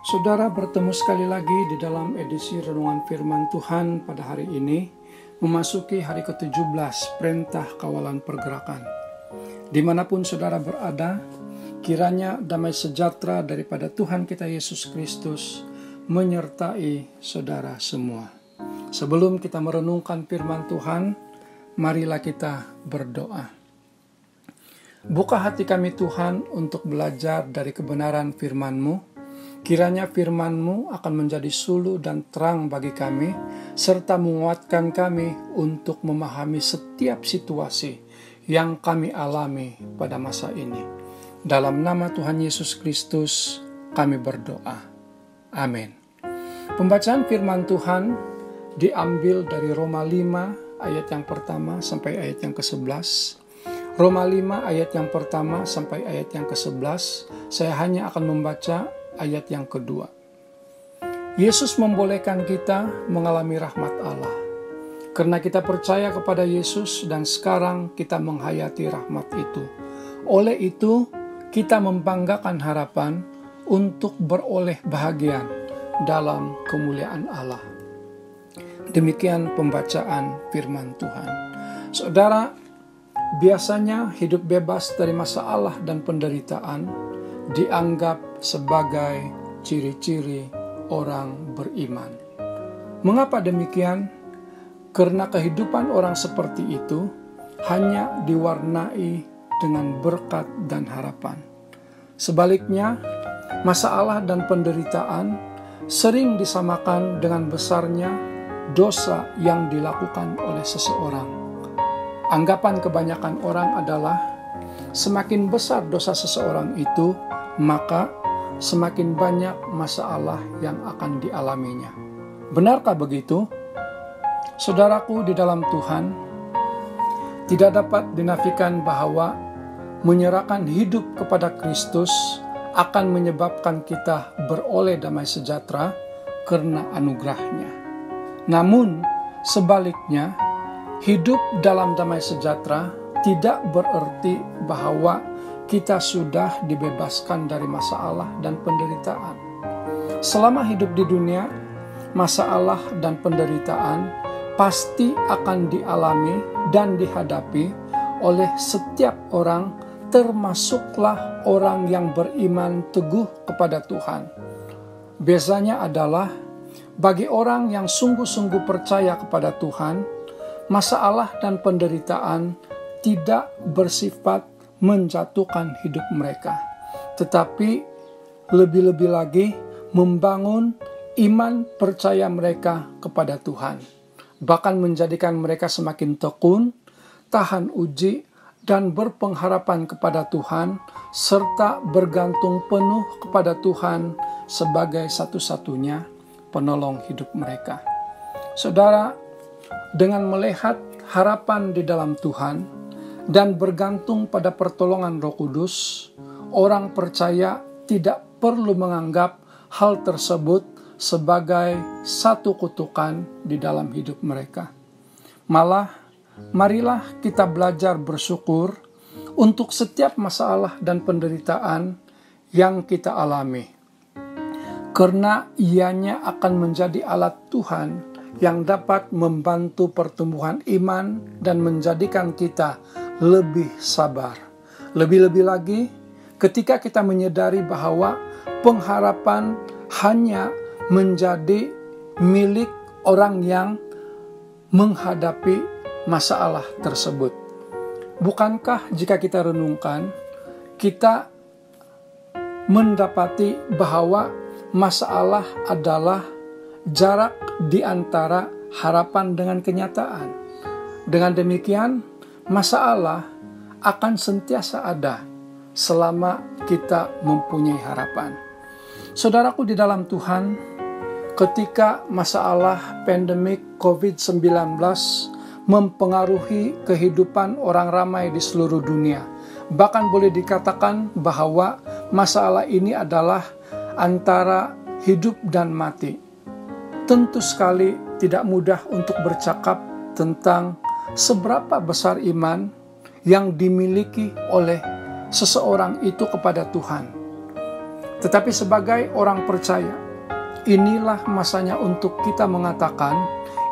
Saudara, bertemu sekali lagi di dalam edisi Renungan Firman Tuhan pada hari ini, memasuki hari ke-17 Perintah Kawalan Pergerakan. Dimanapun saudara berada, kiranya damai sejahtera daripada Tuhan kita Yesus Kristus menyertai saudara semua. Sebelum kita merenungkan firman Tuhan, marilah kita berdoa. Buka hati kami Tuhan untuk belajar dari kebenaran firman-Mu. Kiranya firman-Mu akan menjadi suluh dan terang bagi kami, serta menguatkan kami untuk memahami setiap situasi yang kami alami pada masa ini. Dalam nama Tuhan Yesus Kristus, kami berdoa. Amin. Pembacaan firman Tuhan diambil dari Roma 5 ayat yang pertama sampai ayat yang ke-11. Roma 5 ayat yang pertama sampai ayat yang ke-11. Saya hanya akan membaca ayat yang kedua. Yesus membolehkan kita mengalami rahmat Allah. Karena kita percaya kepada Yesus dan sekarang kita menghayati rahmat itu. Oleh itu, kita membanggakan harapan untuk beroleh bahagian dalam kemuliaan Allah. Demikian pembacaan firman Tuhan. Saudara, biasanya hidup bebas dari masalah dan penderitaan dianggap sebagai ciri-ciri orang beriman. Mengapa demikian? Karena kehidupan orang seperti itu hanya diwarnai dengan berkat dan harapan. Sebaliknya, masalah dan penderitaan sering disamakan dengan besarnya dosa yang dilakukan oleh seseorang. Anggapan kebanyakan orang adalah semakin besar dosa seseorang itu, maka semakin banyak masalah yang akan dialaminya. Benarkah begitu? Saudaraku di dalam Tuhan, tidak dapat dinafikan bahwa menyerahkan hidup kepada Kristus akan menyebabkan kita beroleh damai sejahtera karena anugerah-Nya. Namun, sebaliknya, hidup dalam damai sejahtera tidak berarti bahwa kita sudah dibebaskan dari masalah dan penderitaan. Selama hidup di dunia, masalah dan penderitaan pasti akan dialami dan dihadapi oleh setiap orang, termasuklah orang yang beriman teguh kepada Tuhan. Biasanya adalah bagi orang yang sungguh-sungguh percaya kepada Tuhan, masalah dan penderitaan tidak bersifat menjatuhkan hidup mereka, tetapi lebih-lebih lagi membangun iman percaya mereka kepada Tuhan, bahkan menjadikan mereka semakin tekun, tahan uji, dan berpengharapan kepada Tuhan, serta bergantung penuh kepada Tuhan sebagai satu-satunya penolong hidup mereka. Saudara, dengan melihat harapan di dalam Tuhan dan bergantung pada pertolongan Roh Kudus, orang percaya tidak perlu menganggap hal tersebut sebagai satu kutukan di dalam hidup mereka. Malah, marilah kita belajar bersyukur untuk setiap masalah dan penderitaan yang kita alami, karena ianya akan menjadi alat Tuhan yang dapat membantu pertumbuhan iman dan menjadikan kita lebih sabar. Lebih-lebih lagi, ketika kita menyadari bahwa pengharapan hanya menjadi milik orang yang menghadapi masalah tersebut. Bukankah jika kita renungkan, kita mendapati bahwa masalah adalah jarak di antara harapan dengan kenyataan. Dengan demikian, masalah akan sentiasa ada selama kita mempunyai harapan. Saudaraku di dalam Tuhan, ketika masalah pandemik COVID-19 mempengaruhi kehidupan orang ramai di seluruh dunia, bahkan boleh dikatakan bahwa masalah ini adalah antara hidup dan mati. Tentu sekali tidak mudah untuk bercakap tentang seberapa besar iman yang dimiliki oleh seseorang itu kepada Tuhan. Tetapi sebagai orang percaya, inilah masanya untuk kita mengatakan,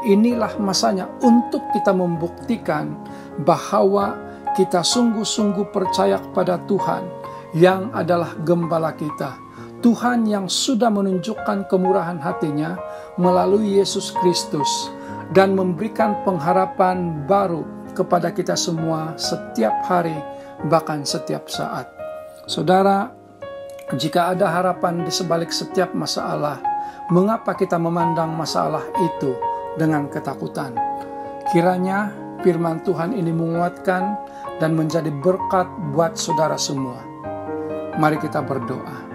inilah masanya untuk kita membuktikan bahwa kita sungguh-sungguh percaya kepada Tuhan yang adalah gembala kita. Tuhan yang sudah menunjukkan kemurahan hatinya melalui Yesus Kristus dan memberikan pengharapan baru kepada kita semua setiap hari, bahkan setiap saat. Saudara, jika ada harapan di sebalik setiap masalah, mengapa kita memandang masalah itu dengan ketakutan? Kiranya firman Tuhan ini menguatkan dan menjadi berkat buat saudara semua. Mari kita berdoa.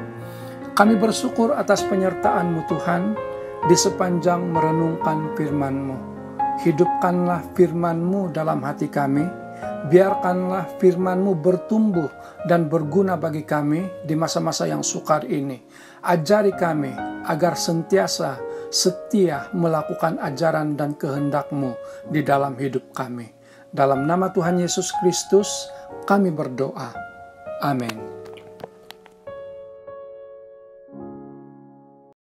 Kami bersyukur atas penyertaan-Mu Tuhan di sepanjang merenungkan firman-Mu. Hidupkanlah firman-Mu dalam hati kami. Biarkanlah firman-Mu bertumbuh dan berguna bagi kami di masa-masa yang sukar ini. Ajari kami agar sentiasa setia melakukan ajaran dan kehendak-Mu di dalam hidup kami. Dalam nama Tuhan Yesus Kristus, kami berdoa. Amin.